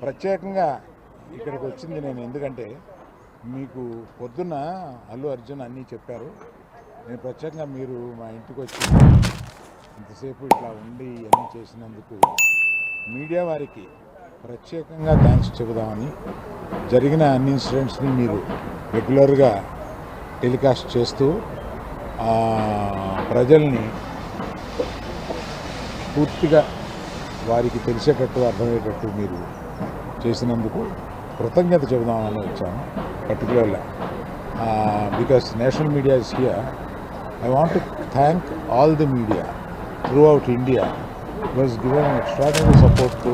ప్రత్యేకంగా ఇక్కడికి వచ్చింది నేను ఎందుకంటే మీకు పొద్దున్న అల్లు అర్జున్ అన్నీ చెప్పారు. నేను ప్రత్యేకంగా మీరు మా ఇంటికి వచ్చి ఇంతసేపు ఇట్లా ఉండి అన్నీ చేసినందుకు మీడియా వారికి ప్రత్యేకంగా థ్యాంక్స్ చెబుదామని, జరిగిన అన్ని ఇన్సిడెంట్స్ని మీరు రెగ్యులర్గా టెలికాస్ట్ చేస్తూ ప్రజల్ని పూర్తిగా వారికి తెలిసేటట్టు అర్థమయ్యేటట్టు మీరు చేసినందుకు కృతజ్ఞత చెబుదామని వచ్చాను. పర్టికులర్గా because national media is here. I want to thank all the media throughout India who has given an extraordinary support to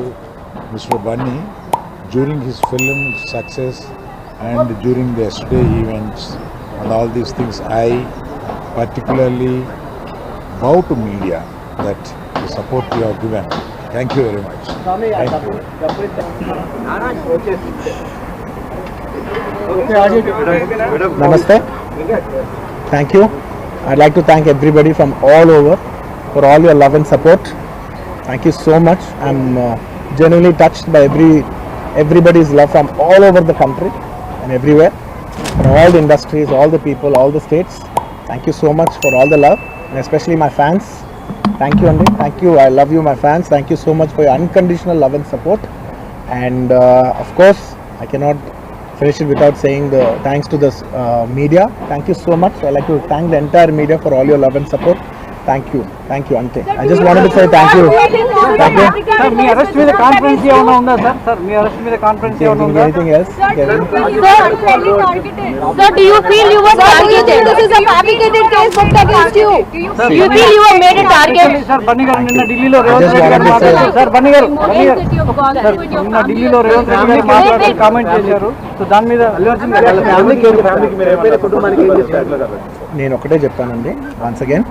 Mr. Bunny during his film success and during the yesterday events and all these things. I particularly bow to media that the support you have given. Thank you very much. Thank you. Namaste. Thank you. I'd like to thank everybody from all over for all your love and support. Thank you so much. I'm genuinely touched by everybody's love from all over the country and everywhere, from all the industries, all the people, all the states. Thank you so much for all the love, and especially my fans. Thank you, Andy. Thank you. I love you, my fans. Thank you so much for your unconditional love and support. And of course, I cannot finish it without saying the thanks to the media. Thank you so much. I'd like to thank the entire media for all your love and support. Thank you, Ante. I just wanted to say thank you. Thank you. Sir, me arrest me the conference ఏమన్నా ఉందా sir? Sir, me arrest me the conference ఏమన్నా ఉందా? Anything else? Sir, do you feel you were targeted? This is a fabricated case booked against you. Do you feel you were made a target? Sir, Bunny గారు నిన్న ఢిల్లీలో రేవంత్ రెడ్డి గారు మాట్లాడారు. Sir, Bunny గారు నిన్న ఢిల్లీలో రేవంత్ రెడ్డి గారు మాట్లాడారు, కామెంట్ చేశారు. సో దాని మీద అల్లు అర్జున్ ఫ్యామిలీకి మీరు అయిపోయిన కుటుంబానికి ఏం చేస్తారు? నేను ఒకటే చెప్తానండి. Once again,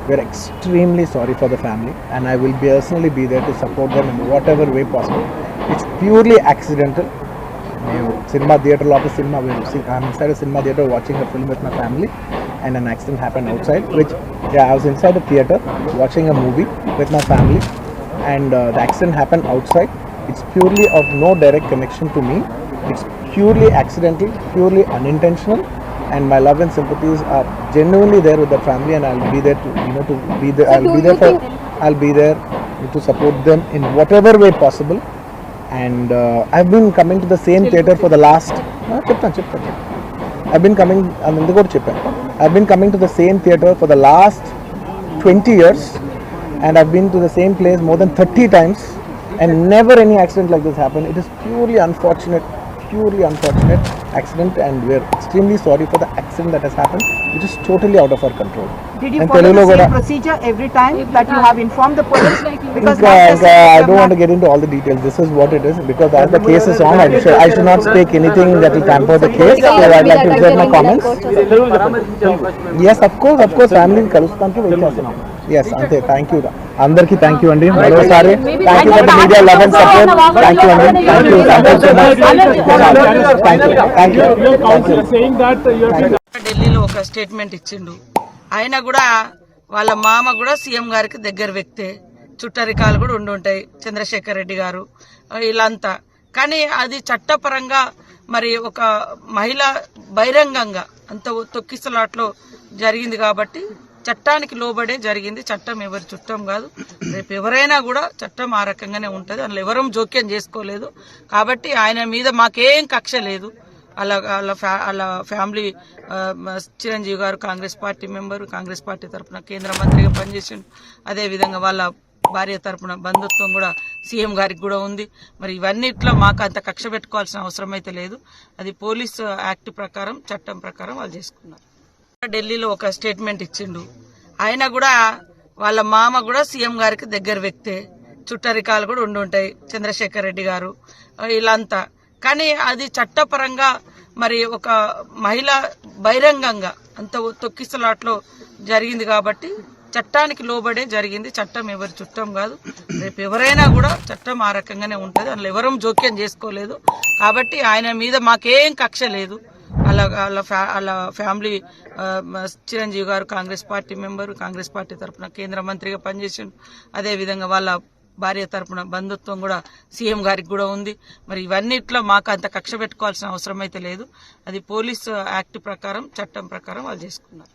we are extremely sorry for the family, and I will personally be there to support them in whatever way possible. It's purely accidental. Cinema theatre, I'm inside a cinema theatre watching a film with my family, and an accident happened outside. I was inside a theatre watching a movie with my family, and the accident happened outside. It's purely of no direct connection to me. It's purely accidental, purely unintentional. And my love and sympathies are genuinely there with the family, and I'll be there to be there. I'll be there to support them in whatever way possible. And I've been coming to the same theatre for the last. I've been coming to the same theatre for the last 20 years, and I've been to the same place more than 30 times, and never any accident like this happened. It is purely unfortunate accident, and we're extremely sorry for the accident that has happened, which is totally out of our control. Did you follow the same procedure every time that you have informed the police? Because I don't want to get into all the details. This is what it is, because as the case is on, I should not speak anything that will tamper the case. So I'd like to reserve my comments. Yes, of course, family kalustantu wait chestunam. Yes, ante. Thank you. Andarki thank you andi. Marosari thank you for the media love and support. Thank you andi. Thank you so much. Thank you. ఢిల్లీలో ఒక statement ఇచ్చిండు. ఆయన కూడా వాళ్ళ మామ కూడా CM గారికి దగ్గర వ్యక్తే, చుట్టరికాలు కూడా ఉండుంటాయి, చంద్రశేఖర్ రెడ్డి గారు వీళ్ళంతా. కానీ అది చట్టపరంగా మరి ఒక మహిళ బహిరంగంగా అంత తొక్కిసలాట్లో జరిగింది కాబట్టి చట్టానికి లోబడే జరిగింది. చట్టం ఎవరి చుట్టం కాదు. రేపు ఎవరైనా కూడా చట్టం ఆ రకంగానే ఉంటుంది. అందులో ఎవరూ జోక్యం చేసుకోలేదు. కాబట్టి ఆయన మీద మాకేం కక్ష లేదు. వాళ్ళ ఫ్యామిలీ, చిరంజీవి గారు Congress party member, Congress party తరఫున కేంద్ర మంత్రిగా పనిచేసిండు. అదేవిధంగా వాళ్ళ భార్య తరఫున బంధుత్వం కూడా సీఎం గారికి కూడా ఉంది. మరి ఇవన్నిట్లో మాకు అంత కక్ష పెట్టుకోవాల్సిన అవసరం అయితే లేదు. అది పోలీసు యాక్ట్ ప్రకారం, చట్టం ప్రకారం వాళ్ళు చేసుకున్నారు. ఢిల్లీలో ఒక స్టేట్మెంట్ ఇచ్చిండు. ఆయన కూడా వాళ్ళ మామ కూడా సీఎం గారికి దగ్గర వ్యక్తే, చుట్టరికాలు కూడా ఉండుంటాయి, చంద్రశేఖర్ రెడ్డి గారు వీళ్ళంతా. కానీ అది చట్టపరంగా మరి ఒక మహిళ బహిరంగంగా అంత తొక్కిసలాట్లో జరిగింది కాబట్టి చట్టానికి లోబడే జరిగింది. చట్టం ఎవరి చుట్టం కాదు. రేపు ఎవరైనా కూడా చట్టం ఆ రకంగానే ఉంటుంది. అందులో ఎవరూ జోక్యం చేసుకోలేదు. కాబట్టి ఆయన మీద మాకేం కక్ష లేదు. వాళ్ళ ఫ్యామిలీ, చిరంజీవి గారు Congress party member, Congress party తరఫున కేంద్ర మంత్రిగా పనిచేసిండు. అదేవిధంగా వాళ్ళ భార్య తరపున బంధుత్వం కూడా సీఎం గారికి కూడా ఉంది. మరి ఇవన్నిట్లో మాకు అంత కక్ష పెట్టుకోవాల్సిన అవసరం అయితే లేదు. అది పోలీసు యాక్ట్ ప్రకారం, చట్టం ప్రకారం వాళ్ళు చేసుకున్నారు.